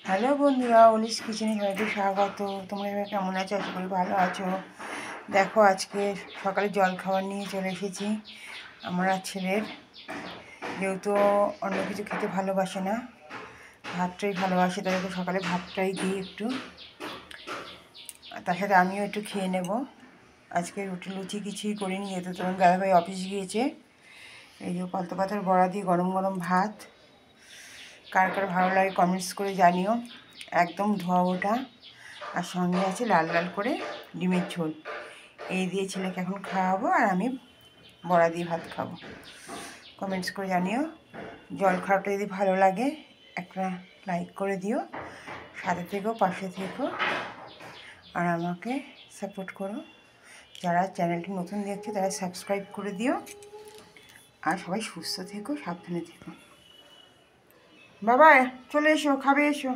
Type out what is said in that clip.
Hello বন্ধুরা, অলিস কিচেনে সবাইকে স্বাগত। তোমরা এবার কেমন আছো? আশা করি ভালো আছো। দেখো, আজকে সকালে জল খাবার নিয়ে চলে এসেছি। আমার আর ছেলের, যেহেতু অন্য কিছু খেতে ভালোবাসে না, ভাতটাই ভালোবাসে, তাদেরকে সকালে ভাতটাই দিই একটু, তার সাথে আমিও একটু খেয়ে নেব। আজকে রুটি লুচি কিছুই করিনি, যেহেতু তোমার দাদাভাই অফিস গিয়েছে। এই যে পালতা পাতার বড়া দিয়ে গরম গরম ভাত। কার কার ভালো লাগে কমেন্টস করে জানিও। একদম ধোয়া ওঠা, আর সঙ্গে আছে লাল লাল করে ডিমের ঝোল। এই দিয়ে ছেলেকে এখন খাওয়াবো, আর আমি বড়া দিয়ে ভাত খাবো। কমেন্টস করে জানিও। জল খাওয়াটা যদি ভালো লাগে একটা লাইক করে দিও, সাথে থেকেও পাশে থেকো, আর আমাকে সাপোর্ট করো। যারা চ্যানেলটি নতুন দেখছে তারা সাবস্ক্রাইব করে দিও। আর সবাই সুস্থ থেকো, সাবধানে থেকো। বাবা চলে এসো, খাবে এসো।